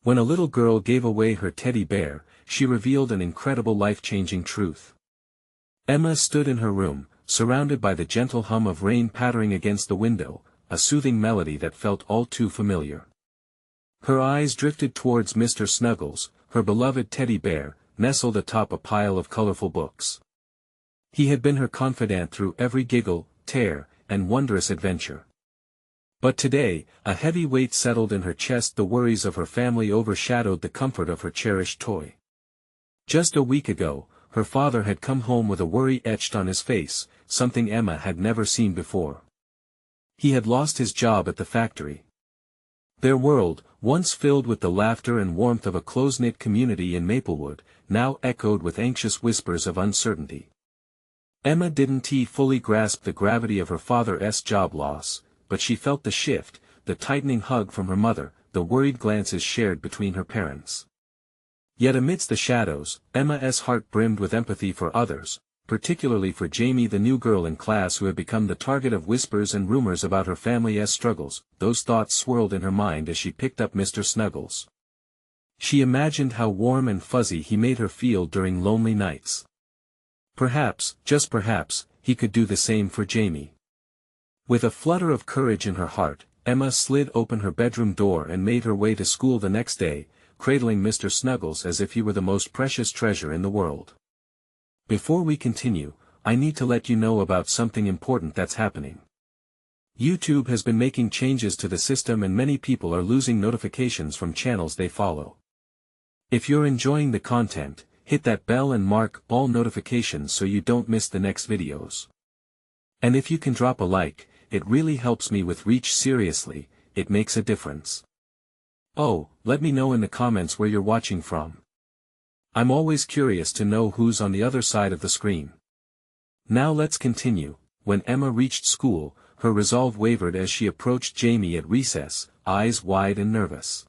When a little girl gave away her teddy bear, she revealed an incredible life-changing truth. Emma stood in her room, surrounded by the gentle hum of rain pattering against the window, a soothing melody that felt all too familiar. Her eyes drifted towards Mr. Snuggles, her beloved teddy bear, nestled atop a pile of colorful books. He had been her confidant through every giggle, tear, and wondrous adventure. But today, a heavy weight settled in her chest. The worries of her family overshadowed the comfort of her cherished toy. Just a week ago, her father had come home with a worry etched on his face, something Emma had never seen before. He had lost his job at the factory. Their world, once filled with the laughter and warmth of a close-knit community in Maplewood, now echoed with anxious whispers of uncertainty. Emma didn't fully grasp the gravity of her father's job loss, but she felt the shift, the tightening hug from her mother, the worried glances shared between her parents. Yet amidst the shadows, Emma's heart brimmed with empathy for others, particularly for Jamie, the new girl in class who had become the target of whispers and rumors about her family's struggles. Those thoughts swirled in her mind as she picked up Mr. Snuggles. She imagined how warm and fuzzy he made her feel during lonely nights. Perhaps, just perhaps, he could do the same for Jamie. With a flutter of courage in her heart, Emma slid open her bedroom door and made her way to school the next day, cradling Mr. Snuggles as if he were the most precious treasure in the world. Before we continue, I need to let you know about something important that's happening. YouTube has been making changes to the system and many people are losing notifications from channels they follow. If you're enjoying the content, hit that bell and mark all notifications so you don't miss the next videos. And if you can drop a like, it really helps me with reach. Seriously, it makes a difference. Oh, let me know in the comments where you're watching from. I'm always curious to know who's on the other side of the screen. Now let's continue. When Emma reached school, her resolve wavered as she approached Jamie at recess, eyes wide and nervous.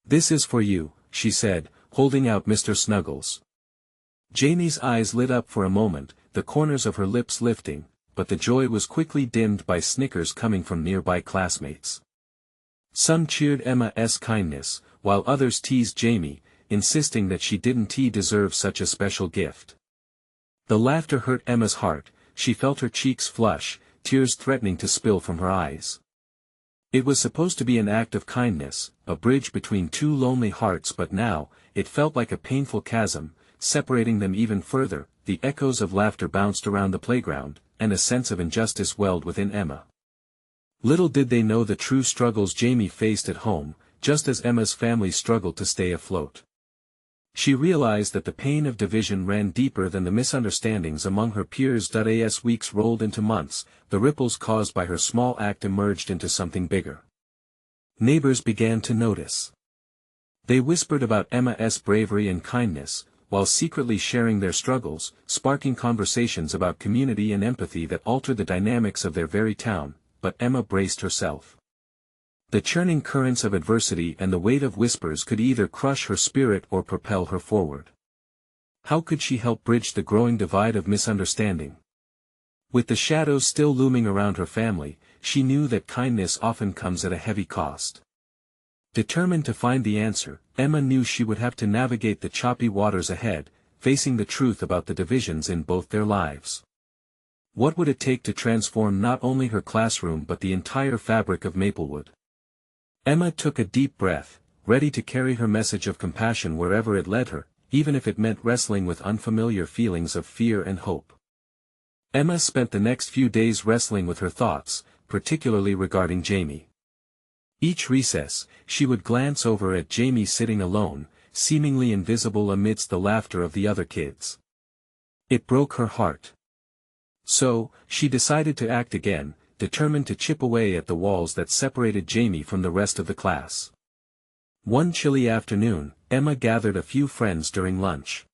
"This is for you," she said, holding out Mr. Snuggles. Jamie's eyes lit up for a moment, the corners of her lips lifting, but the joy was quickly dimmed by snickers coming from nearby classmates. Some cheered Emma's kindness, while others teased Jamie, insisting that she didn't deserve such a special gift. The laughter hurt Emma's heart. She felt her cheeks flush, tears threatening to spill from her eyes. It was supposed to be an act of kindness, a bridge between two lonely hearts, but now, it felt like a painful chasm, separating them even further. The echoes of laughter bounced around the playground, and a sense of injustice welled within Emma. Little did they know the true struggles Jamie faced at home, just as Emma's family struggled to stay afloat. She realized that the pain of division ran deeper than the misunderstandings among her peers. As weeks rolled into months, the ripples caused by her small act emerged into something bigger. Neighbors began to notice. They whispered about Emma's bravery and kindness, while secretly sharing their struggles, sparking conversations about community and empathy that altered the dynamics of their very town. But Emma braced herself. The churning currents of adversity and the weight of whispers could either crush her spirit or propel her forward. How could she help bridge the growing divide of misunderstanding? With the shadows still looming around her family, she knew that kindness often comes at a heavy cost. Determined to find the answer, Emma knew she would have to navigate the choppy waters ahead, facing the truth about the divisions in both their lives. What would it take to transform not only her classroom but the entire fabric of Maplewood? Emma took a deep breath, ready to carry her message of compassion wherever it led her, even if it meant wrestling with unfamiliar feelings of fear and hope. Emma spent the next few days wrestling with her thoughts, particularly regarding Jamie. Each recess, she would glance over at Jamie sitting alone, seemingly invisible amidst the laughter of the other kids. It broke her heart. So, she decided to act again, determined to chip away at the walls that separated Jamie from the rest of the class. One chilly afternoon, Emma gathered a few friends during lunch.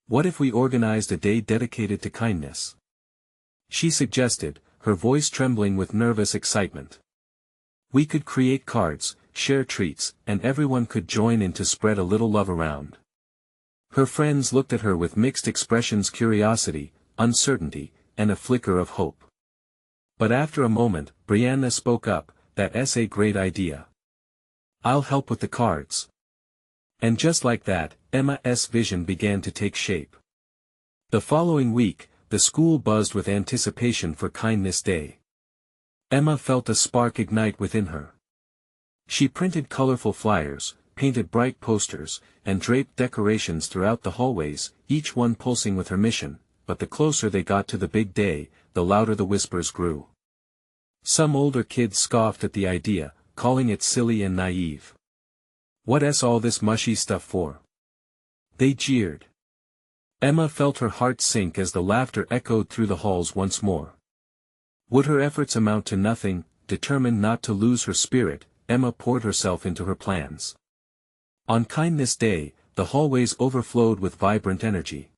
"What if we organized a day dedicated to kindness?" she suggested, her voice trembling with nervous excitement. "We could create cards, share treats, and everyone could join in to spread a little love around." Her friends looked at her with mixed expressions: curiosity, uncertainty, and a flicker of hope. But after a moment, Brianna spoke up, "That's a great idea. I'll help with the cards. And just like that, Emma's vision began to take shape. The following week, the school buzzed with anticipation for Kindness Day. Emma felt a spark ignite within her. She printed colorful flyers, painted bright posters, and draped decorations throughout the hallways, each one pulsing with her mission, but the closer they got to the big day, the louder the whispers grew. Some older kids scoffed at the idea, calling it silly and naive. What's all this mushy stuff for? They jeered. Emma felt her heart sink as the laughter echoed through the halls once more. Would her efforts amount to nothing? Determined not to lose her spirit, Emma poured herself into her plans. On Kindness Day, the hallways overflowed with vibrant energy.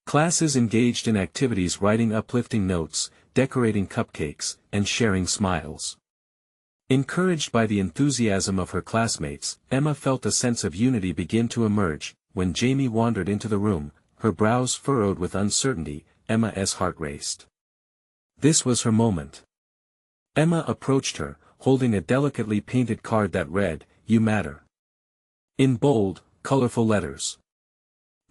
Classes engaged in activities, writing uplifting notes, decorating cupcakes, and sharing smiles. Encouraged by the enthusiasm of her classmates, Emma felt a sense of unity begin to emerge. When Jamie wandered into the room, her brows furrowed with uncertainty, Emma's heart raced. This was her moment. Emma approached her, holding a delicately painted card that read, "You matter." In bold, colorful letters.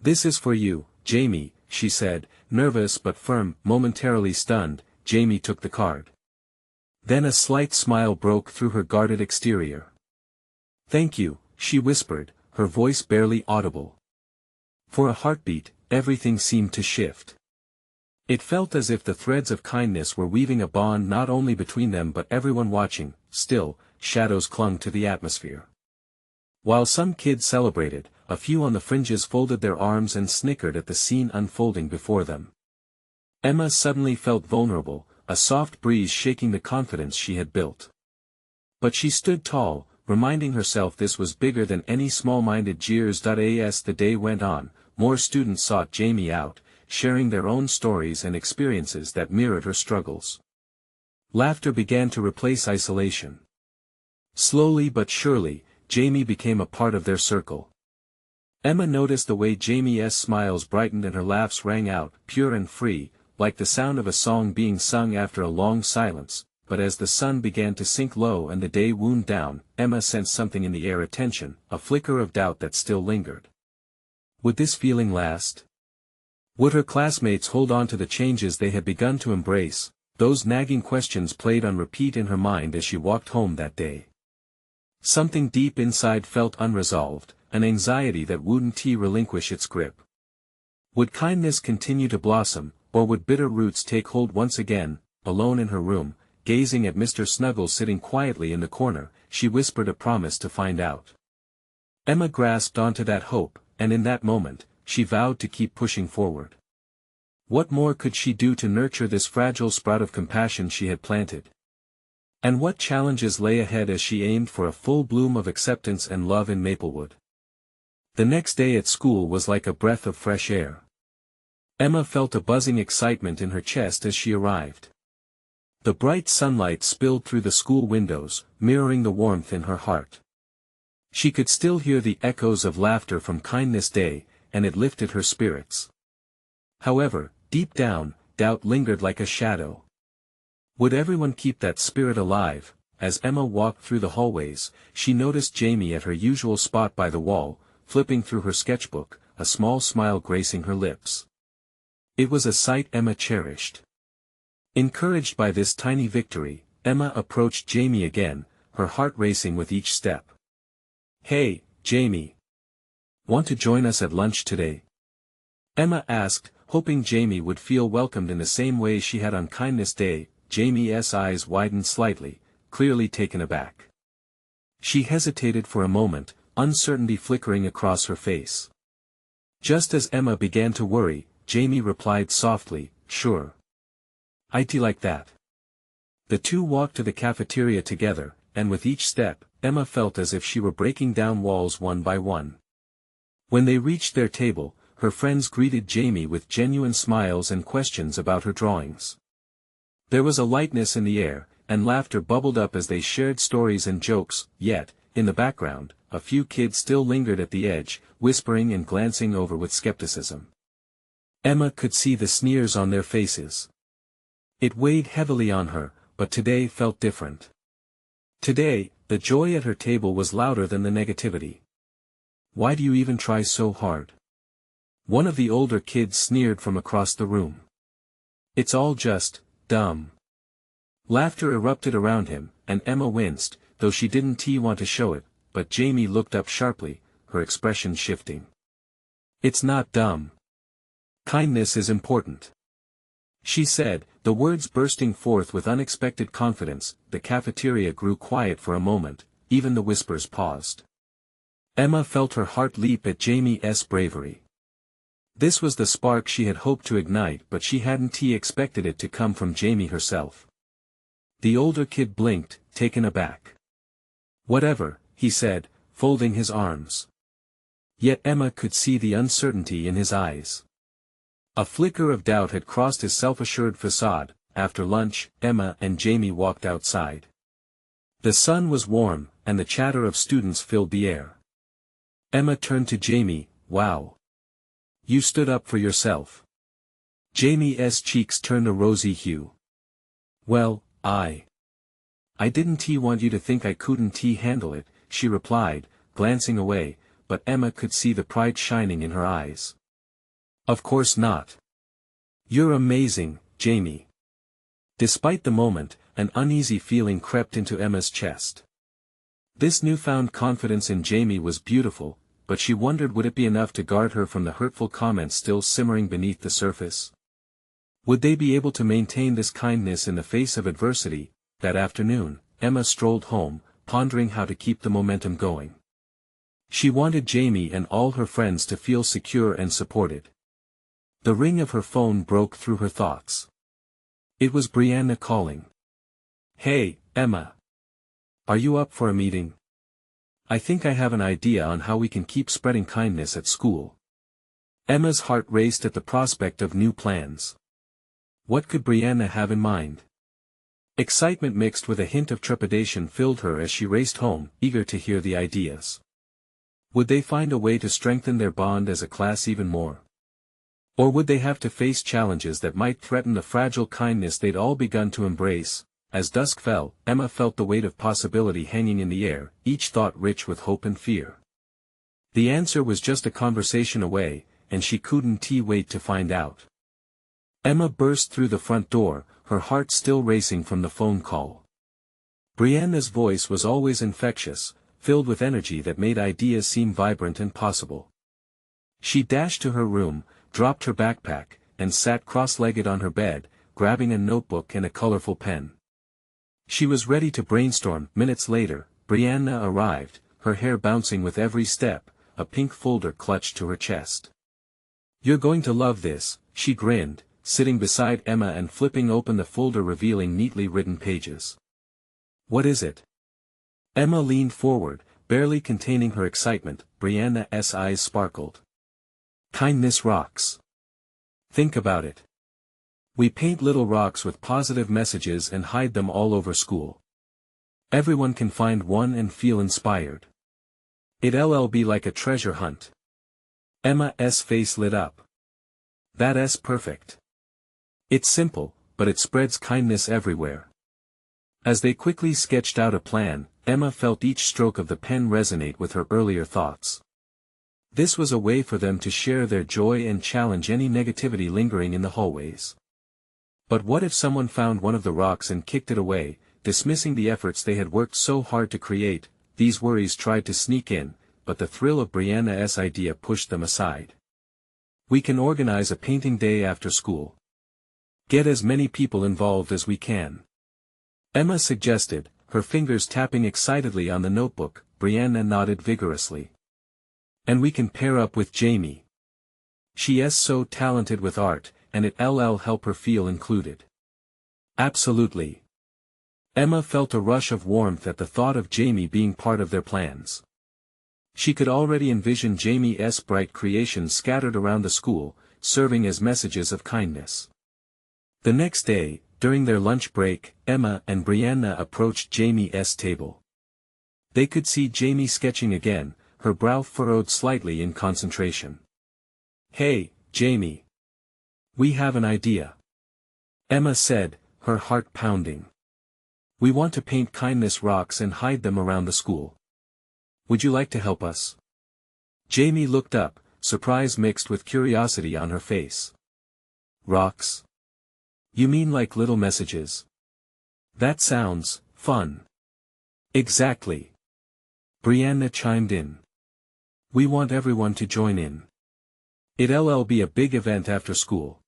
"This is for you, Jamie," she said, nervous but firm. Momentarily stunned, Jamie took the card. Then a slight smile broke through her guarded exterior. "Thank you," she whispered, her voice barely audible. For a heartbeat, everything seemed to shift. It felt as if the threads of kindness were weaving a bond not only between them but everyone watching. Still, shadows clung to the atmosphere. While some kids celebrated, a few on the fringes folded their arms and snickered at the scene unfolding before them. Emma suddenly felt vulnerable, a soft breeze shaking the confidence she had built. But she stood tall, reminding herself this was bigger than any small-minded jeers. As the day went on, more students sought Jamie out, sharing their own stories and experiences that mirrored her struggles. Laughter began to replace isolation. Slowly but surely, Jamie became a part of their circle. Emma noticed the way Jamie's smiles brightened and her laughs rang out, pure and free, like the sound of a song being sung after a long silence. But as the sun began to sink low and the day wound down, Emma sensed something in the air, a tension, a flicker of doubt that still lingered. Would this feeling last? Would her classmates hold on to the changes they had begun to embrace? Those nagging questions played on repeat in her mind as she walked home that day. Something deep inside felt unresolved, an anxiety that wouldn't relinquish its grip. Would kindness continue to blossom, or would bitter roots take hold once again? Alone in her room, gazing at Mr. Snuggles sitting quietly in the corner, she whispered a promise to find out. Emma grasped onto that hope, and in that moment, she vowed to keep pushing forward. What more could she do to nurture this fragile sprout of compassion she had planted? And what challenges lay ahead as she aimed for a full bloom of acceptance and love in Maplewood? The next day at school was like a breath of fresh air. Emma felt a buzzing excitement in her chest as she arrived. The bright sunlight spilled through the school windows, mirroring the warmth in her heart. She could still hear the echoes of laughter from Kindness Day, and it lifted her spirits. However, deep down, doubt lingered like a shadow. Would everyone keep that spirit alive? As Emma walked through the hallways, she noticed Jamie at her usual spot by the wall, flipping through her sketchbook, a small smile gracing her lips. It was a sight Emma cherished. Encouraged by this tiny victory, Emma approached Jamie again, her heart racing with each step. "Hey, Jamie. Want to join us at lunch today?" Emma asked, hoping Jamie would feel welcomed in the same way she had on Kindness Day. Jamie's eyes widened slightly, clearly taken aback. She hesitated for a moment, uncertainty flickering across her face. Just as Emma began to worry, Jamie replied softly, "Sure. I'd like that." The two walked to the cafeteria together, and with each step, Emma felt as if she were breaking down walls one by one. When they reached their table, her friends greeted Jamie with genuine smiles and questions about her drawings. There was a lightness in the air, and laughter bubbled up as they shared stories and jokes, yet, in the background, a few kids still lingered at the edge, whispering and glancing over with skepticism. Emma could see the sneers on their faces. It weighed heavily on her, but today felt different. Today, the joy at her table was louder than the negativity. "Why do you even try so hard?" one of the older kids sneered from across the room. "It's all just, dumb." Laughter erupted around him, and Emma winced, though she didn't want to show it, but Jamie looked up sharply, her expression shifting. "It's not dumb. Kindness is important," she said, the words bursting forth with unexpected confidence. The cafeteria grew quiet for a moment, even the whispers paused. Emma felt her heart leap at Jamie's bravery. This was the spark she had hoped to ignite, but she hadn't expected it to come from Jamie herself. The older kid blinked, taken aback. "Whatever," he said, folding his arms. Yet Emma could see the uncertainty in his eyes. A flicker of doubt had crossed his self-assured facade. After lunch, Emma and Jamie walked outside. The sun was warm, and the chatter of students filled the air. Emma turned to Jamie. "Wow. You stood up for yourself." Jamie's cheeks turned a rosy hue. "Well, I didn't want you to think I couldn't handle it," she replied, glancing away, but Emma could see the pride shining in her eyes. "Of course not. You're amazing, Jamie." Despite the moment, an uneasy feeling crept into Emma's chest. This newfound confidence in Jamie was beautiful, but she wondered, would it be enough to guard her from the hurtful comments still simmering beneath the surface? Would they be able to maintain this kindness in the face of adversity? That afternoon, Emma strolled home, pondering how to keep the momentum going. She wanted Jamie and all her friends to feel secure and supported. The ring of her phone broke through her thoughts. It was Brianna calling. "Hey, Emma. Are you up for a meeting? I think I have an idea on how we can keep spreading kindness at school." Emma's heart raced at the prospect of new plans. What could Brianna have in mind? Excitement mixed with a hint of trepidation filled her as she raced home, eager to hear the ideas. Would they find a way to strengthen their bond as a class even more? Or would they have to face challenges that might threaten the fragile kindness they'd all begun to embrace? As dusk fell, Emma felt the weight of possibility hanging in the air, each thought rich with hope and fear. The answer was just a conversation away, and she couldn't wait to find out. Emma burst through the front door, her heart still racing from the phone call. Brianna's voice was always infectious, filled with energy that made ideas seem vibrant and possible. She dashed to her room, dropped her backpack, and sat cross-legged on her bed, grabbing a notebook and a colorful pen. She was ready to brainstorm. Minutes later, Brianna arrived, her hair bouncing with every step, a pink folder clutched to her chest. "You're going to love this," she grinned, sitting beside Emma and flipping open the folder revealing neatly written pages. "What is it?" Emma leaned forward, barely containing her excitement. Brianna's eyes sparkled. "Kindness rocks. Think about it. We paint little rocks with positive messages and hide them all over school. Everyone can find one and feel inspired. It'll be like a treasure hunt." Emma's face lit up. "That's perfect. It's simple, but it spreads kindness everywhere." As they quickly sketched out a plan, Emma felt each stroke of the pen resonate with her earlier thoughts. This was a way for them to share their joy and challenge any negativity lingering in the hallways. But what if someone found one of the rocks and kicked it away, dismissing the efforts they had worked so hard to create? These worries tried to sneak in, but the thrill of Brianna's idea pushed them aside. "We can organize a painting day after school. Get as many people involved as we can," Emma suggested, her fingers tapping excitedly on the notebook. Brianna nodded vigorously. "And we can pair up with Jamie. She's so talented with art, and it'll help her feel included." "Absolutely." Emma felt a rush of warmth at the thought of Jamie being part of their plans. She could already envision Jamie's bright creations scattered around the school, serving as messages of kindness. The next day, during their lunch break, Emma and Brianna approached Jamie's table. They could see Jamie sketching again, her brow furrowed slightly in concentration. "Hey, Jamie. We have an idea," Emma said, her heart pounding. We want to paint kindness rocks and hide them around the school. Would you like to help us? Jamie looked up, surprise mixed with curiosity on her face. Rocks? You mean like little messages? That sounds fun. Exactly. Brianna chimed in. We want everyone to join in. It'll be a big event after school.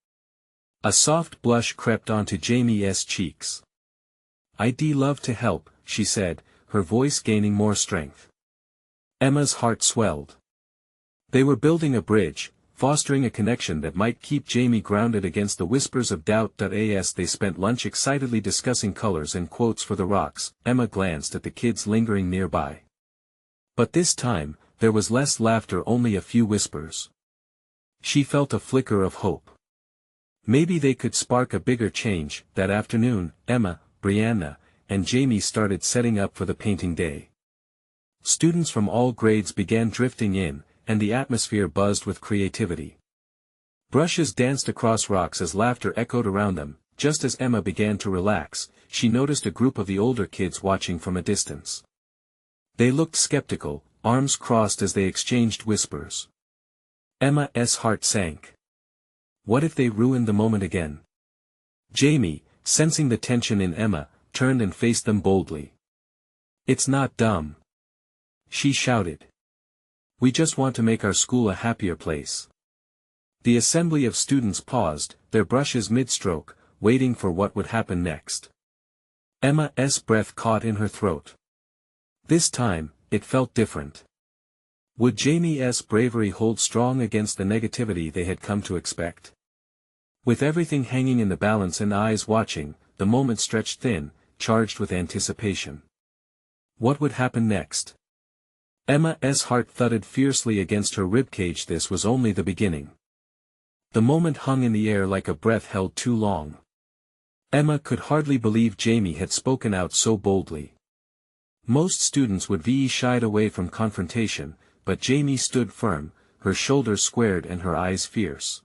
A soft blush crept onto Jamie's cheeks. I'd love to help, she said, her voice gaining more strength. Emma's heart swelled. They were building a bridge, fostering a connection that might keep Jamie grounded against the whispers of doubt. As they spent lunch excitedly discussing colors and quotes for the rocks, Emma glanced at the kids lingering nearby. But this time, there was less laughter, only a few whispers. She felt a flicker of hope. Maybe they could spark a bigger change. That afternoon, Emma, Brianna, and Jamie started setting up for the painting day. Students from all grades began drifting in, and the atmosphere buzzed with creativity. Brushes danced across rocks as laughter echoed around them. Just as Emma began to relax, she noticed a group of the older kids watching from a distance. They looked skeptical, arms crossed as they exchanged whispers. Emma's heart sank. What if they ruined the moment again? Jamie, sensing the tension in Emma, turned and faced them boldly. It's not dumb. She shouted. We just want to make our school a happier place. The assembly of students paused, their brushes mid-stroke, waiting for what would happen next. Emma's breath caught in her throat. This time, it felt different. Would Jamie's bravery hold strong against the negativity they had come to expect? With everything hanging in the balance and eyes watching, the moment stretched thin, charged with anticipation. What would happen next? Emma's heart thudded fiercely against her ribcage. This was only the beginning. The moment hung in the air like a breath held too long. Emma could hardly believe Jamie had spoken out so boldly. Most students would be shied away from confrontation, but Jamie stood firm, her shoulders squared and her eyes fierce.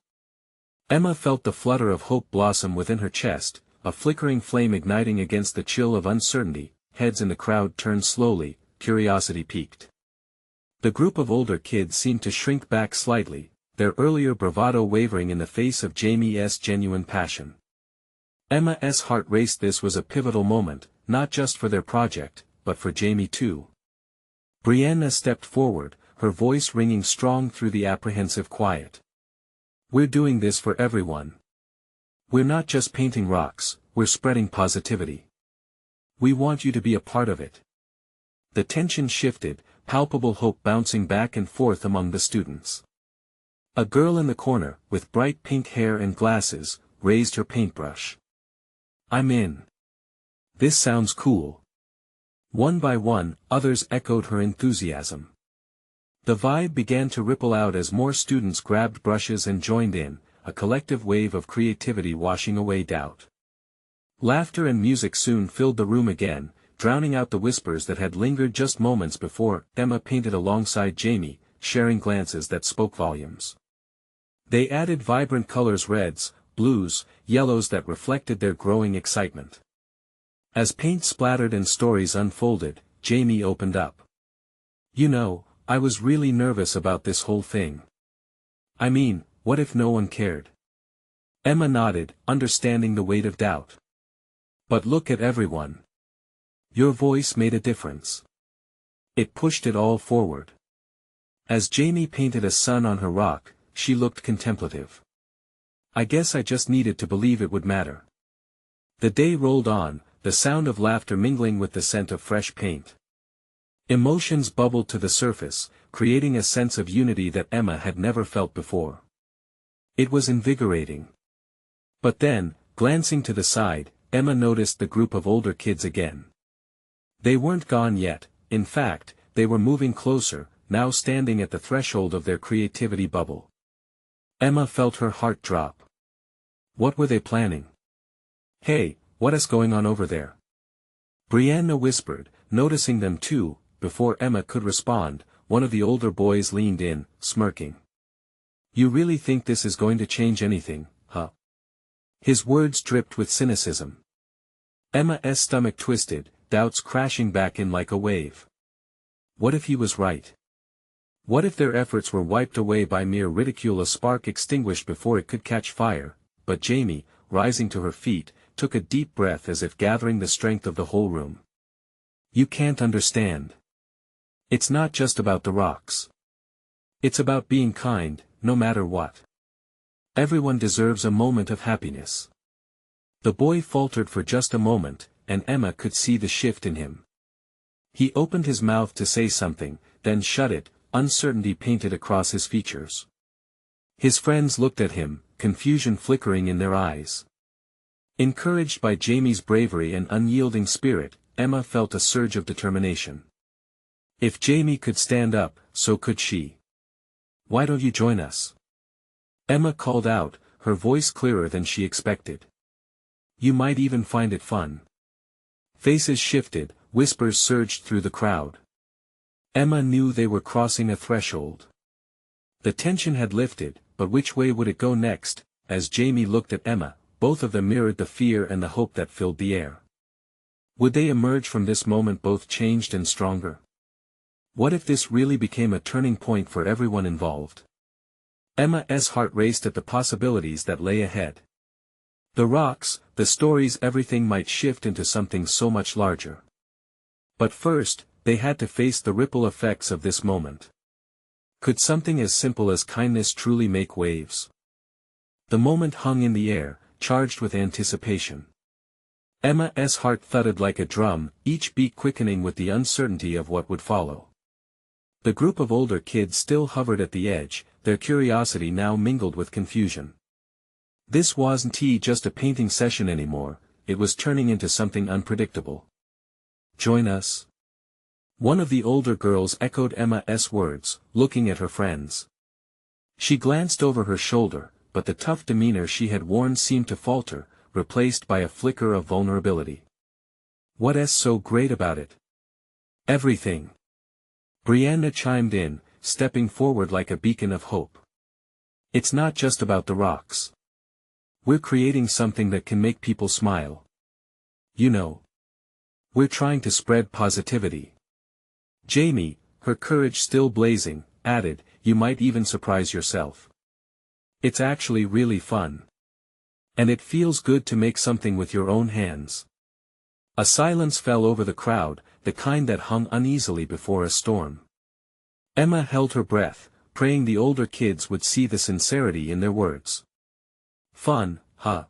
Emma felt the flutter of hope blossom within her chest, a flickering flame igniting against the chill of uncertainty. Heads in the crowd turned slowly, curiosity peaked. The group of older kids seemed to shrink back slightly, their earlier bravado wavering in the face of Jamie's genuine passion. Emma's heart raced. This was a pivotal moment, not just for their project, but for Jamie too. Brianna stepped forward, her voice ringing strong through the apprehensive quiet. We're doing this for everyone. We're not just painting rocks, we're spreading positivity. We want you to be a part of it. The tension shifted, palpable hope bouncing back and forth among the students. A girl in the corner, with bright pink hair and glasses, raised her paintbrush. I'm in. This sounds cool. One by one, others echoed her enthusiasm. The vibe began to ripple out as more students grabbed brushes and joined in, a collective wave of creativity washing away doubt. Laughter and music soon filled the room again, drowning out the whispers that had lingered just moments before. Emma painted alongside Jamie, sharing glances that spoke volumes. They added vibrant colors, reds, blues, yellows that reflected their growing excitement. As paint splattered and stories unfolded, Jamie opened up. You know, I was really nervous about this whole thing. I mean, what if no one cared? Emma nodded, understanding the weight of doubt. But look at everyone. Your voice made a difference. It pushed it all forward. As Jamie painted a sun on her rock, she looked contemplative. I guess I just needed to believe it would matter. The day rolled on, the sound of laughter mingling with the scent of fresh paint. Emotions bubbled to the surface, creating a sense of unity that Emma had never felt before. It was invigorating. But then, glancing to the side, Emma noticed the group of older kids again. They weren't gone yet, in fact, they were moving closer, now standing at the threshold of their creativity bubble. Emma felt her heart drop. What were they planning? Hey, what is going on over there? Brianna whispered, noticing them too. Before Emma could respond, one of the older boys leaned in, smirking. You really think this is going to change anything, huh? His words dripped with cynicism. Emma's stomach twisted, doubts crashing back in like a wave. What if he was right? What if their efforts were wiped away by mere ridicule, a spark extinguished before it could catch fire? But Jamie, rising to her feet, took a deep breath as if gathering the strength of the whole room. You can't understand. It's not just about the rocks. It's about being kind, no matter what. Everyone deserves a moment of happiness. The boy faltered for just a moment, and Emma could see the shift in him. He opened his mouth to say something, then shut it, uncertainty painted across his features. His friends looked at him, confusion flickering in their eyes. Encouraged by Jamie's bravery and unyielding spirit, Emma felt a surge of determination. If Jamie could stand up, so could she. Why don't you join us? Emma called out, her voice clearer than she expected. You might even find it fun. Faces shifted, whispers surged through the crowd. Emma knew they were crossing a threshold. The tension had lifted, but which way would it go next? As Jamie looked at Emma, both of them mirrored the fear and the hope that filled the air. Would they emerge from this moment both changed and stronger? What if this really became a turning point for everyone involved? Emma's heart raced at the possibilities that lay ahead. The rocks, the stories, everything might shift into something so much larger. But first, they had to face the ripple effects of this moment. Could something as simple as kindness truly make waves? The moment hung in the air, charged with anticipation. Emma's heart thudded like a drum, each beat quickening with the uncertainty of what would follow. The group of older kids still hovered at the edge, their curiosity now mingled with confusion. This wasn't just a painting session anymore, it was turning into something unpredictable. Join us? One of the older girls echoed Emma's words, looking at her friends. She glanced over her shoulder, but the tough demeanor she had worn seemed to falter, replaced by a flicker of vulnerability. What's so great about it? Everything. Brianna chimed in, stepping forward like a beacon of hope. It's not just about the rocks. We're creating something that can make people smile. You know. We're trying to spread positivity. Jamie, her courage still blazing, added, you might even surprise yourself. It's actually really fun. And it feels good to make something with your own hands. A silence fell over the crowd, the kind that hung uneasily before a storm. Emma held her breath, praying the older kids would see the sincerity in their words. Fun, huh?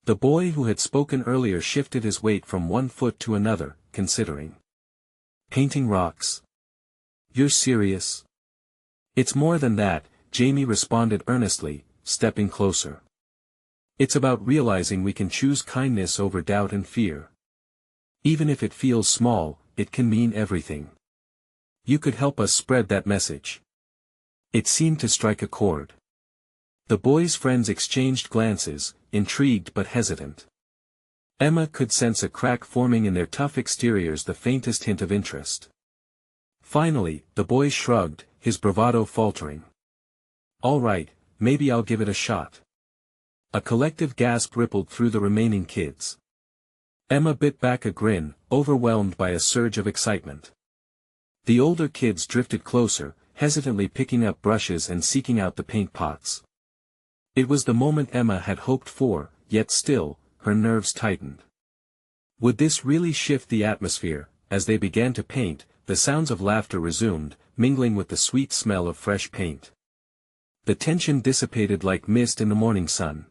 The boy who had spoken earlier shifted his weight from one foot to another, considering. Painting rocks? You're serious? It's more than that, Jamie responded earnestly, stepping closer. It's about realizing we can choose kindness over doubt and fear. Even if it feels small, it can mean everything. You could help us spread that message. It seemed to strike a chord. The boys' friends exchanged glances, intrigued but hesitant. Emma could sense a crack forming in their tough exteriors, the faintest hint of interest. Finally, the boy shrugged, his bravado faltering. All right, maybe I'll give it a shot. A collective gasp rippled through the remaining kids. Emma bit back a grin, overwhelmed by a surge of excitement. The older kids drifted closer, hesitantly picking up brushes and seeking out the paint pots. It was the moment Emma had hoped for, yet still, her nerves tightened. Would this really shift the atmosphere? As they began to paint, the sounds of laughter resumed, mingling with the sweet smell of fresh paint. The tension dissipated like mist in the morning sun.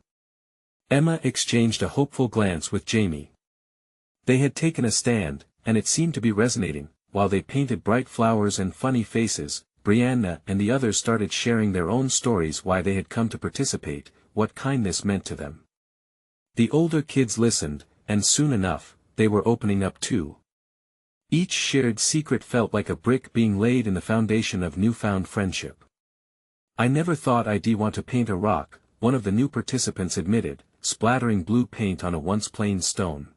Emma exchanged a hopeful glance with Jamie. They had taken a stand, and it seemed to be resonating. While they painted bright flowers and funny faces, Brianna and the others started sharing their own stories, why they had come to participate, what kindness meant to them. The older kids listened, and soon enough, they were opening up too. Each shared secret felt like a brick being laid in the foundation of newfound friendship. I never thought I'd want to paint a rock, one of the new participants admitted, splattering blue paint on a once plain stone.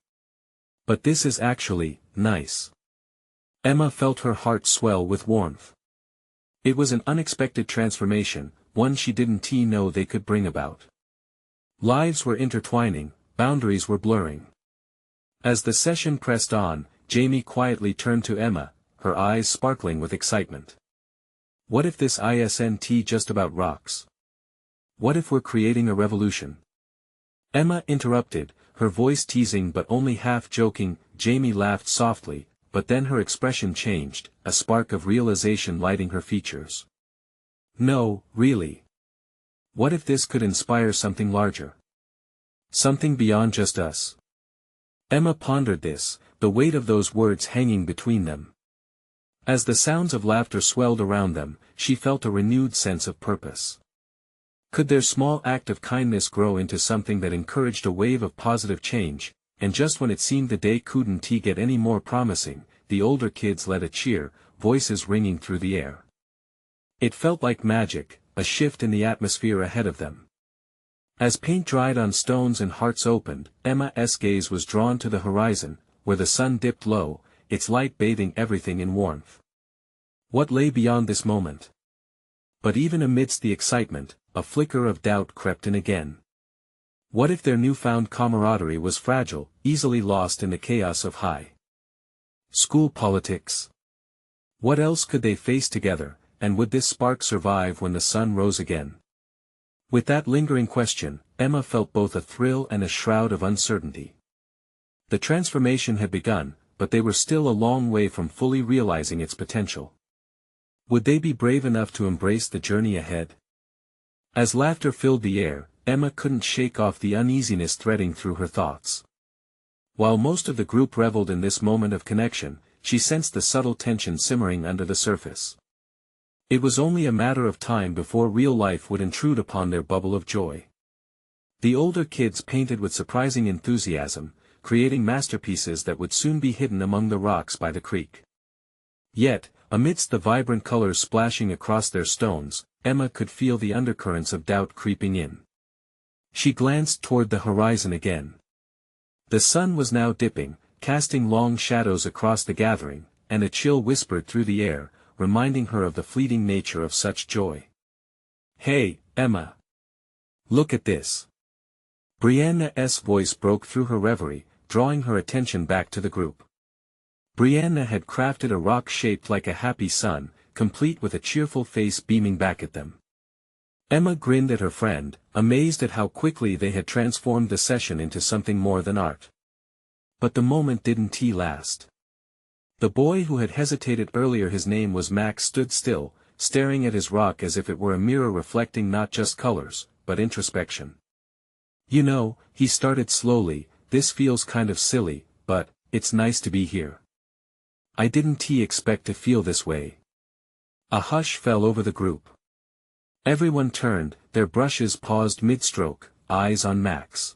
But this is actually nice. Emma felt her heart swell with warmth. It was an unexpected transformation, one she didn't know they could bring about. Lives were intertwining, boundaries were blurring. As the session pressed on, Jamie quietly turned to Emma, her eyes sparkling with excitement. What if this isn't just about rocks? What if we're creating a revolution? Emma interrupted, her voice teasing but only half joking. Jamie laughed softly, but then her expression changed, a spark of realization lighting her features. No, really. What if this could inspire something larger? Something beyond just us? Emma pondered this, the weight of those words hanging between them. As the sounds of laughter swelled around them, she felt a renewed sense of purpose. Could their small act of kindness grow into something that encouraged a wave of positive change? And just when it seemed the day couldn't get any more promising, the older kids led a cheer, voices ringing through the air. It felt like magic, a shift in the atmosphere ahead of them. As paint dried on stones and hearts opened, Emma's gaze was drawn to the horizon, where the sun dipped low, its light bathing everything in warmth. What lay beyond this moment? But even amidst the excitement, a flicker of doubt crept in again. What if their newfound camaraderie was fragile, easily lost in the chaos of high school politics? What else could they face together, and would this spark survive when the sun rose again? With that lingering question, Emma felt both a thrill and a shroud of uncertainty. The transformation had begun, but they were still a long way from fully realizing its potential. Would they be brave enough to embrace the journey ahead? As laughter filled the air, Emma couldn't shake off the uneasiness threading through her thoughts. While most of the group reveled in this moment of connection, she sensed the subtle tension simmering under the surface. It was only a matter of time before real life would intrude upon their bubble of joy. The older kids painted with surprising enthusiasm, creating masterpieces that would soon be hidden among the rocks by the creek. Yet, amidst the vibrant colors splashing across their stones, Emma could feel the undercurrents of doubt creeping in. She glanced toward the horizon again. The sun was now dipping, casting long shadows across the gathering, and a chill whispered through the air, reminding her of the fleeting nature of such joy. "Hey, Emma! Look at this!" Brianna's voice broke through her reverie, drawing her attention back to the group. Brianna had crafted a rock shaped like a happy sun, complete with a cheerful face beaming back at them. Emma grinned at her friend, amazed at how quickly they had transformed the session into something more than art. But the moment didn't last. The boy who had hesitated earlier, his name was Max, stood still, staring at his rock as if it were a mirror reflecting not just colors, but introspection. "You know," he started slowly, "this feels kind of silly, but it's nice to be here. I didn't expect to feel this way." A hush fell over the group. Everyone turned, their brushes paused mid-stroke, eyes on Max.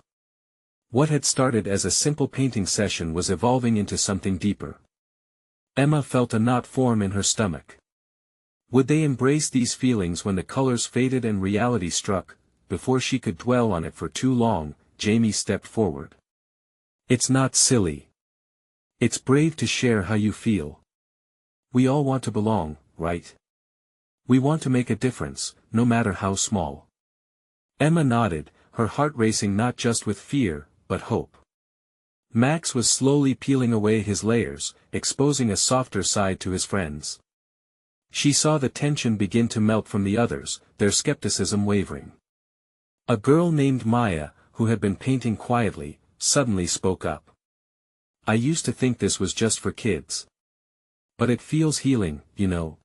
What had started as a simple painting session was evolving into something deeper. Emma felt a knot form in her stomach. Would they embrace these feelings when the colors faded and reality struck? Before she could dwell on it for too long, Jamie stepped forward. "It's not silly. It's brave to share how you feel. We all want to belong, right? We want to make a difference, no matter how small." Emma nodded, her heart racing not just with fear, but hope. Max was slowly peeling away his layers, exposing a softer side to his friends. She saw the tension begin to melt from the others, their skepticism wavering. A girl named Maya, who had been painting quietly, suddenly spoke up. "I used to think this was just for kids. But it feels healing, you know.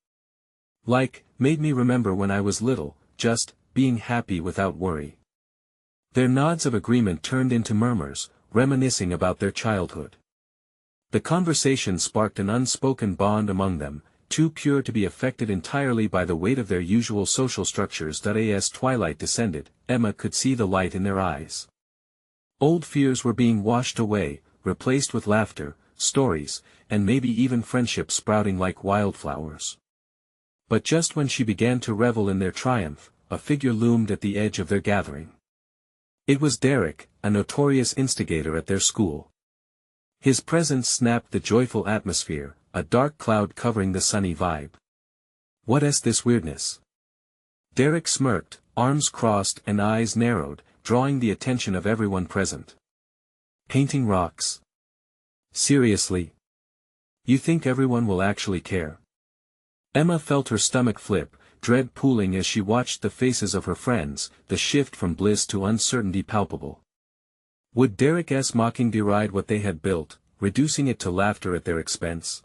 Made me remember when I was little, just being happy without worry." Their nods of agreement turned into murmurs, reminiscing about their childhood. The conversation sparked an unspoken bond among them, too pure to be affected entirely by the weight of their usual social structures. As twilight descended, Emma could see the light in their eyes. Old fears were being washed away, replaced with laughter, stories, and maybe even friendships sprouting like wildflowers. But just when she began to revel in their triumph, a figure loomed at the edge of their gathering. It was Derek, a notorious instigator at their school. His presence snapped the joyful atmosphere, a dark cloud covering the sunny vibe. "What's this weirdness?" Derek smirked, arms crossed and eyes narrowed, drawing the attention of everyone present. "Painting rocks. Seriously? You think everyone will actually care? Emma felt her stomach flip, dread pooling as she watched the faces of her friends, the shift from bliss to uncertainty palpable. Would Derek's mocking deride what they had built, reducing it to laughter at their expense?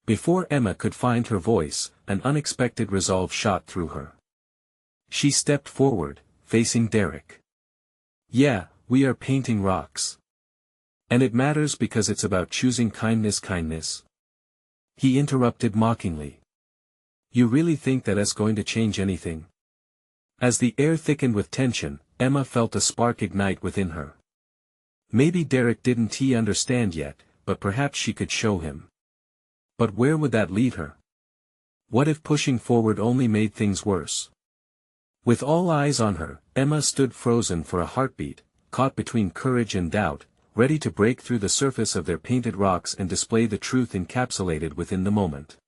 Before Emma could find her voice, an unexpected resolve shot through her. She stepped forward, facing Derek. Yeah, we are painting rocks. And it matters because it's about choosing kindness. He interrupted mockingly. You really think that's going to change anything? As the air thickened with tension, Emma felt a spark ignite within her. Maybe Derek didn't understand yet, but perhaps she could show him. But where would that lead her? What if pushing forward only made things worse? With all eyes on her, Emma stood frozen for a heartbeat, caught between courage and doubt, ready to break through the surface of their painted rocks and display the truth encapsulated within the moment.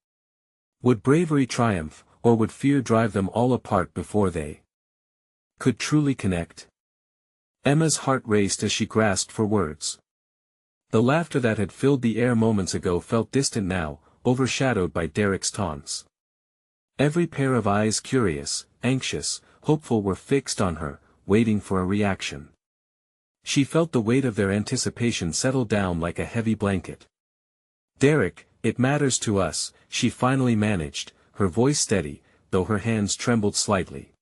Would bravery triumph, or would fear drive them all apart before they could truly connect? Emma's heart raced as she grasped for words. The laughter that had filled the air moments ago felt distant now, overshadowed by Derek's taunts. Every pair of eyes, curious, anxious, hopeful, were fixed on her, waiting for a reaction. She felt the weight of their anticipation settle down like a heavy blanket. Derek, it matters to us, she finally managed, her voice steady, though her hands trembled slightly.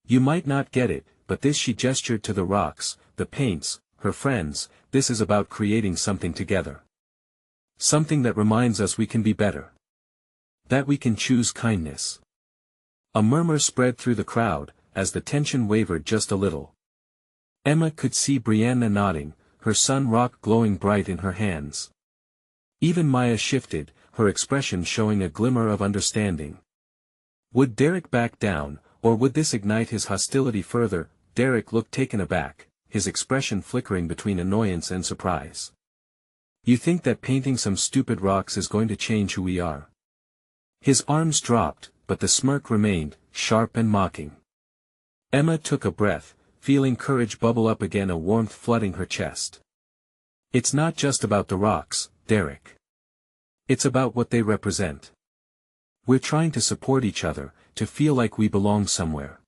You might not get it, but this, she gestured to the rocks, the paints, her friends, this is about creating something together. Something that reminds us we can be better. That we can choose kindness. A murmur spread through the crowd, as the tension wavered just a little. Emma could see Brianna nodding, her sun rock glowing bright in her hands. Even Maya shifted, her expression showing a glimmer of understanding. Would Derek back down, or would this ignite his hostility further? Derek looked taken aback, his expression flickering between annoyance and surprise. You think that painting some stupid rocks is going to change who we are? His arms dropped, but the smirk remained, sharp and mocking. Emma took a breath, feeling courage bubble up again, a warmth flooding her chest. It's not just about the rocks, Derek. It's about what they represent. We're trying to support each other, to feel like we belong somewhere.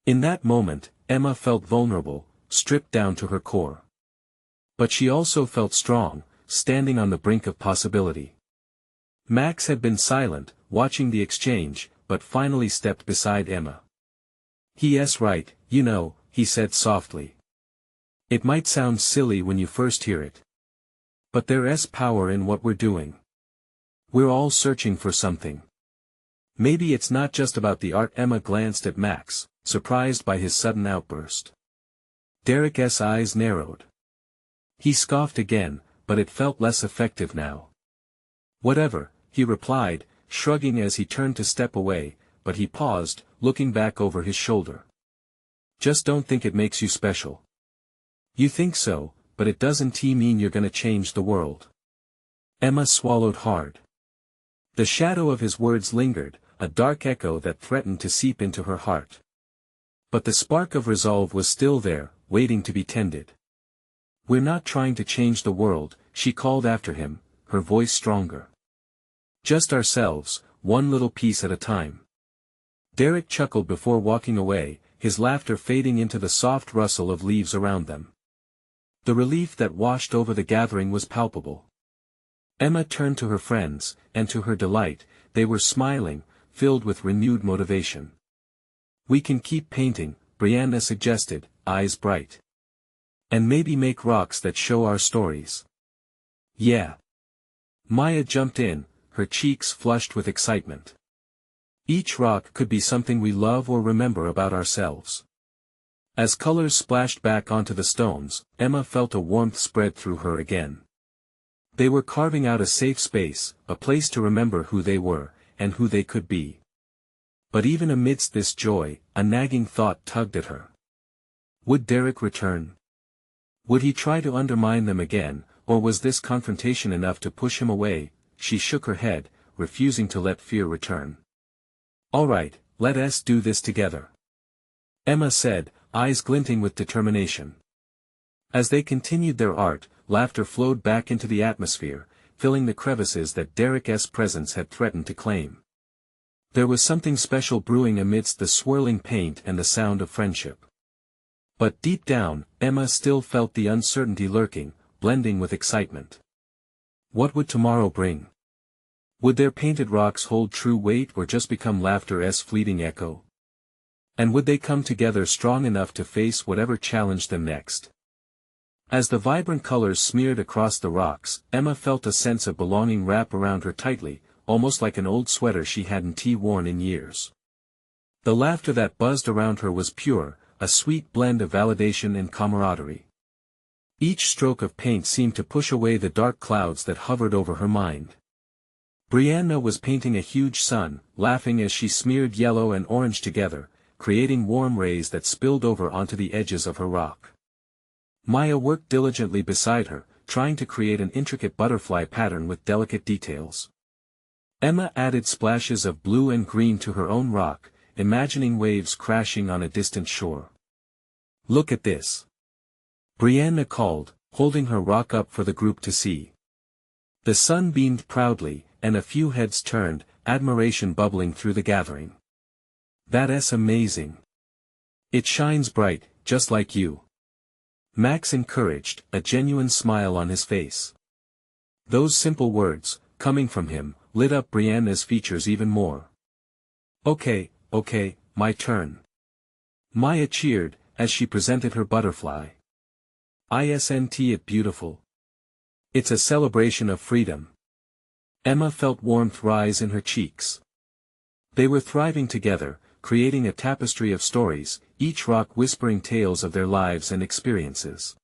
In that moment, Emma felt vulnerable, stripped down to her core. But she also felt strong, standing on the brink of possibility. Max had been silent, watching the exchange, but finally stepped beside Emma. Yes, right, you know, he said softly. It might sound silly when you first hear it. But there's power in what we're doing. We're all searching for something. Maybe it's not just about the art. Emma glanced at Max, surprised by his sudden outburst. Derek's eyes narrowed. He scoffed again, but it felt less effective now. Whatever, he replied, shrugging as he turned to step away, but he paused, looking back over his shoulder. Just don't think it makes you special. You think so, but it doesn't mean you're gonna change the world. Emma swallowed hard. The shadow of his words lingered, a dark echo that threatened to seep into her heart. But the spark of resolve was still there, waiting to be tended. We're not trying to change the world, she called after him, her voice stronger. Just ourselves, one little piece at a time. Derek chuckled before walking away, his laughter fading into the soft rustle of leaves around them. The relief that washed over the gathering was palpable. Emma turned to her friends, and to her delight, they were smiling, filled with renewed motivation. We can keep painting, Brianna suggested, eyes bright. And maybe make rocks that show our stories. Yeah. Maya jumped in, her cheeks flushed with excitement. Each rock could be something we love or remember about ourselves. As colors splashed back onto the stones, Emma felt a warmth spread through her again. They were carving out a safe space, a place to remember who they were, and who they could be. But even amidst this joy, a nagging thought tugged at her. Would Derek return? Would he try to undermine them again, or was this confrontation enough to push him away? She shook her head, refusing to let fear return. All right, let us do this together. Emma said, eyes glinting with determination. As they continued their art, laughter flowed back into the atmosphere, filling the crevices that Derek's presence had threatened to claim. There was something special brewing amidst the swirling paint and the sound of friendship. But deep down, Emma still felt the uncertainty lurking, blending with excitement. What would tomorrow bring? Would their painted rocks hold true weight or just become laughter's fleeting echo? And would they come together strong enough to face whatever challenged them next? As the vibrant colors smeared across the rocks, Emma felt a sense of belonging wrap around her tightly, almost like an old sweater she hadn't worn in years. The laughter that buzzed around her was pure, a sweet blend of validation and camaraderie. Each stroke of paint seemed to push away the dark clouds that hovered over her mind. Brianna was painting a huge sun, laughing as she smeared yellow and orange together, creating warm rays that spilled over onto the edges of her rock. Maya worked diligently beside her, trying to create an intricate butterfly pattern with delicate details. Emma added splashes of blue and green to her own rock, imagining waves crashing on a distant shore. "Look at this!" Brianna called, holding her rock up for the group to see. The sun beamed proudly, and a few heads turned, admiration bubbling through the gathering. "That's amazing. It shines bright, just like you." Max encouraged, a genuine smile on his face. Those simple words, coming from him, lit up Brianna's features even more. Okay, my turn." Maya cheered, as she presented her butterfly. "Isn't it beautiful? It's a celebration of freedom." Emma felt warmth rise in her cheeks. They were thriving together, creating a tapestry of stories, each rock whispering tales of their lives and experiences.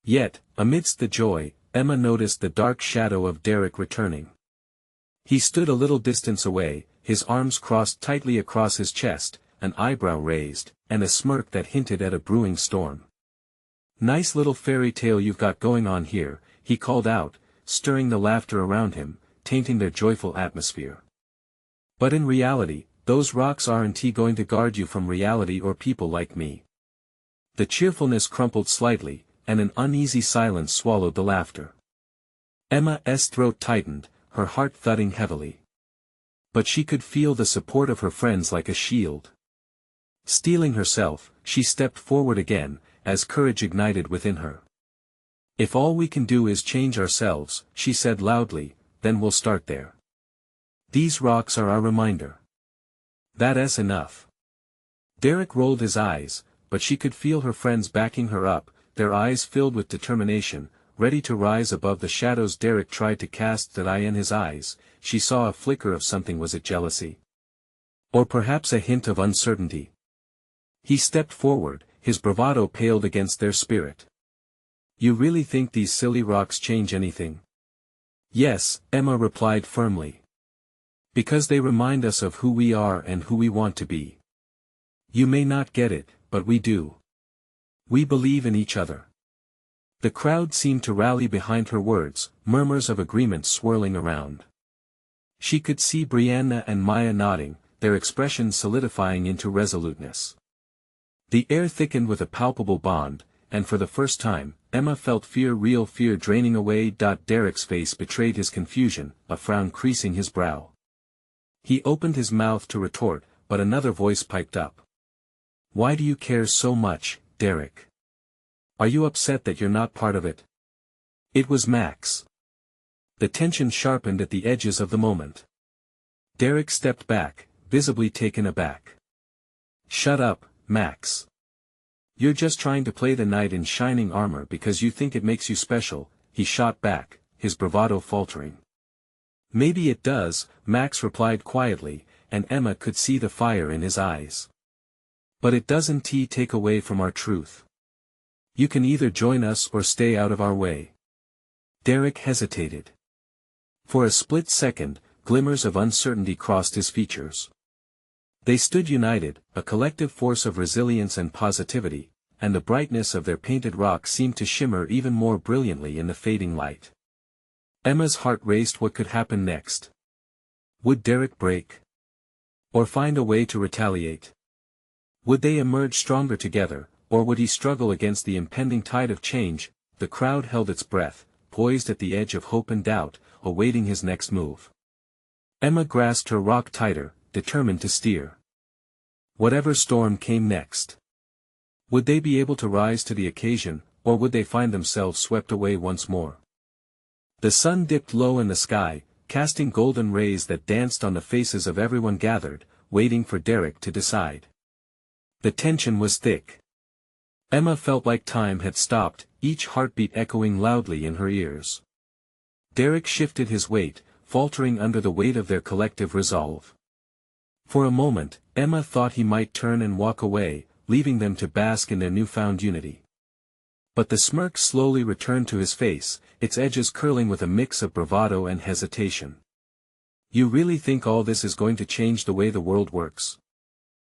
Yet, amidst the joy, Emma noticed the dark shadow of Derek returning. He stood a little distance away, his arms crossed tightly across his chest, an eyebrow raised, and a smirk that hinted at a brewing storm. "Nice little fairy tale you've got going on here," he called out, stirring the laughter around him, tainting their joyful atmosphere. "But in reality, those rocks aren't going to guard you from reality or people like me." The cheerfulness crumpled slightly, and an uneasy silence swallowed the laughter. Emma's throat tightened, her heart thudding heavily. But she could feel the support of her friends like a shield. Steeling herself, she stepped forward again, as courage ignited within her. "If all we can do is change ourselves," she said loudly, "then we'll start there. These rocks are our reminder. That's enough." Derek rolled his eyes, but she could feel her friends backing her up, their eyes filled with determination, ready to rise above the shadows Derek tried to cast. That eye in his eyes, she saw a flicker of something. Was it jealousy? Or perhaps a hint of uncertainty? He stepped forward, his bravado paled against their spirit. "You really think these silly rocks change anything?" "Yes," Emma replied firmly. "Because they remind us of who we are and who we want to be. You may not get it, but we do. We believe in each other." The crowd seemed to rally behind her words, murmurs of agreement swirling around. She could see Brianna and Maya nodding, their expressions solidifying into resoluteness. The air thickened with a palpable bond, and for the first time, Emma felt fear, real fear, draining away. Derek's face betrayed his confusion, a frown creasing his brow. He opened his mouth to retort, but another voice piped up. "Why do you care so much, Derek? Are you upset that you're not part of it?" It was Max. The tension sharpened at the edges of the moment. Derek stepped back, visibly taken aback. "Shut up, Max. You're just trying to play the knight in shining armor because you think it makes you special," he shot back, his bravado faltering. "Maybe it does," Max replied quietly, and Emma could see the fire in his eyes. "But it doesn't take away from our truth. You can either join us or stay out of our way." Derek hesitated. For a split second, glimmers of uncertainty crossed his features. They stood united, a collective force of resilience and positivity, and the brightness of their painted rock seemed to shimmer even more brilliantly in the fading light. Emma's heart raced. What could happen next? Would Derek break? Or find a way to retaliate? Would they emerge stronger together, or would he struggle against the impending tide of change the crowd held its breath, poised at the edge of hope and doubt, awaiting his next move. Emma grasped her rock tighter, determined to steer whatever storm came next. Would they be able to rise to the occasion, or would they find themselves swept away once more? The sun dipped low in the sky, casting golden rays that danced on the faces of everyone gathered, waiting for Derek to decide. The tension was thick. Emma felt like time had stopped, each heartbeat echoing loudly in her ears. Derek shifted his weight, faltering under the weight of their collective resolve. For a moment, Emma thought he might turn and walk away, leaving them to bask in their newfound unity. But the smirk slowly returned to his face, its edges curling with a mix of bravado and hesitation. "You really think all this is going to change the way the world works?"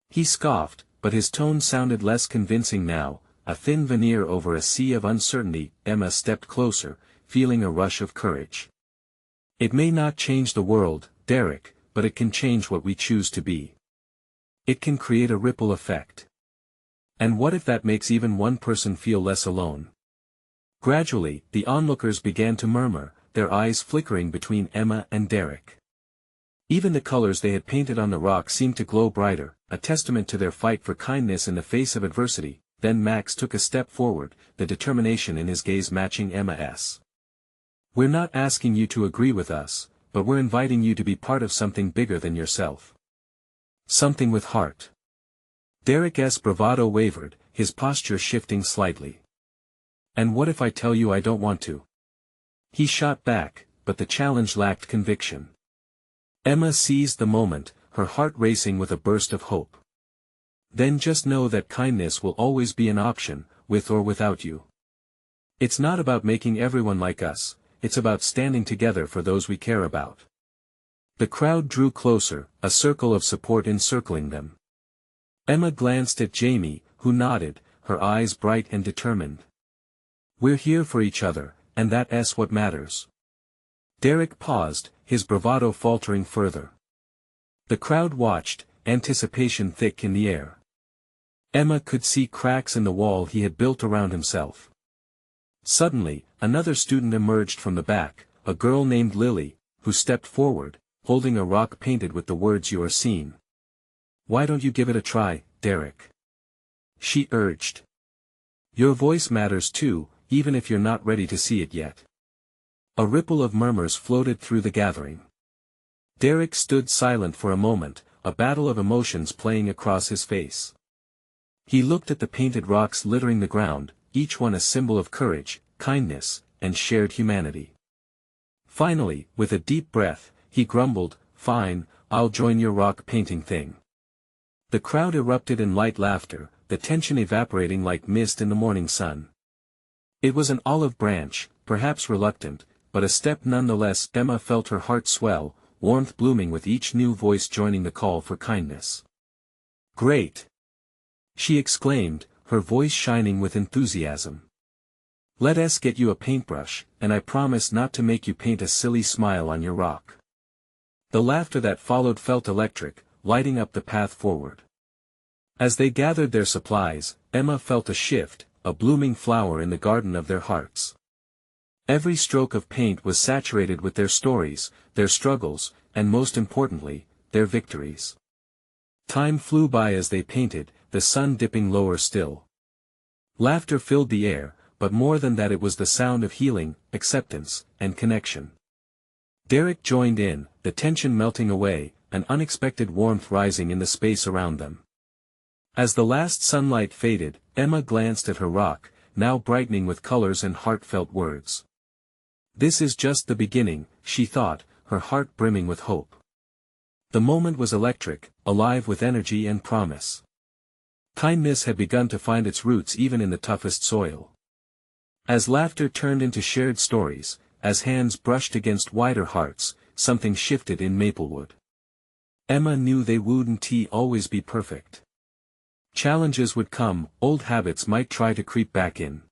He scoffed, but his tone sounded less convincing now, a thin veneer over a sea of uncertainty. Emma stepped closer, feeling a rush of courage. "It may not change the world, Derek, but it can change what we choose to be. It can create a ripple effect. And what if that makes even one person feel less alone?" Gradually, the onlookers began to murmur, their eyes flickering between Emma and Derek. Even the colors they had painted on the rock seemed to glow brighter, a testament to their fight for kindness in the face of adversity. Then Max took a step forward, the determination in his gaze matching Emma's. "We're not asking you to agree with us, but we're inviting you to be part of something bigger than yourself. Something with heart." Derek's bravado wavered, his posture shifting slightly. "And what if I tell you I don't want to?" He shot back, but the challenge lacked conviction. Emma seized the moment, her heart racing with a burst of hope. "Then just know that kindness will always be an option, with or without you. It's not about making everyone like us, it's about standing together for those we care about." The crowd drew closer, a circle of support encircling them. Emma glanced at Jamie, who nodded, her eyes bright and determined. "We're here for each other, and that's what matters." Derek paused, his bravado faltering further. The crowd watched, anticipation thick in the air. Emma could see cracks in the wall he had built around himself. Suddenly, another student emerged from the back, a girl named Lily, who stepped forward, holding a rock painted with the words "You are seen." "Why don't you give it a try, Derek?" she urged. "Your voice matters too, even if you're not ready to see it yet." A ripple of murmurs floated through the gathering. Derek stood silent for a moment, a battle of emotions playing across his face. He looked at the painted rocks littering the ground, each one a symbol of courage, kindness, and shared humanity. Finally, with a deep breath, he grumbled, "Fine, I'll join your rock painting thing." The crowd erupted in light laughter, the tension evaporating like mist in the morning sun. It was an olive branch, perhaps reluctant, but a step nonetheless. Emma felt her heart swell, warmth blooming with each new voice joining the call for kindness. "Great!" she exclaimed, her voice shining with enthusiasm. "Let us get you a paintbrush, and I promise not to make you paint a silly smile on your rock." The laughter that followed felt electric, lighting up the path forward. As they gathered their supplies, Emma felt a shift, a blooming flower in the garden of their hearts. Every stroke of paint was saturated with their stories, their struggles, and most importantly, their victories. Time flew by as they painted, the sun dipping lower still. Laughter filled the air, but more than that it was the sound of healing, acceptance, and connection. Derek joined in, the tension melting away, an unexpected warmth rising in the space around them. As the last sunlight faded, Emma glanced at her rock, now brightening with colors and heartfelt words. This is just the beginning, she thought, her heart brimming with hope. The moment was electric, alive with energy and promise. Kindness had begun to find its roots even in the toughest soil. As laughter turned into shared stories, as hands brushed against wider hearts, something shifted in Maplewood. Emma knew they wouldn't always be perfect. Challenges would come, old habits might try to creep back in.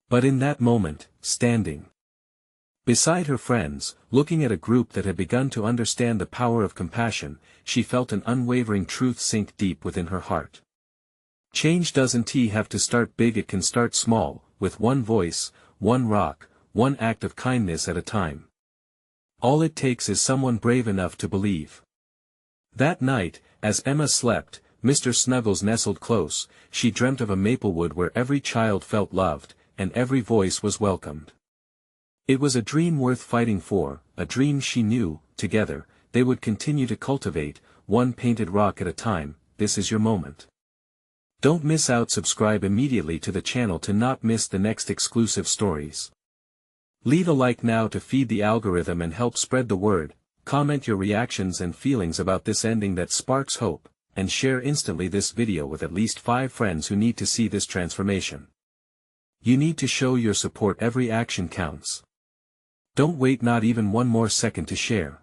But in that moment, standing beside her friends, looking at a group that had begun to understand the power of compassion, she felt an unwavering truth sink deep within her heart. Change doesn't have to start big, it can start small, with one voice, one rock, one act of kindness at a time. All it takes is someone brave enough to believe. That night, as Emma slept, Mr. Snuggles nestled close. She dreamt of a Maplewood where every child felt loved, and every voice was welcomed. It was a dream worth fighting for, a dream she knew, together, they would continue to cultivate, one painted rock at a time. This is your moment. Don't miss out. Subscribe immediately to the channel to not miss the next exclusive stories. Leave a like now to feed the algorithm and help spread the word. Comment your reactions and feelings about this ending that sparks hope, and share instantly this video with at least 5 friends who need to see this transformation. You need to show your support. Every action counts. Don't wait not even one more second to share.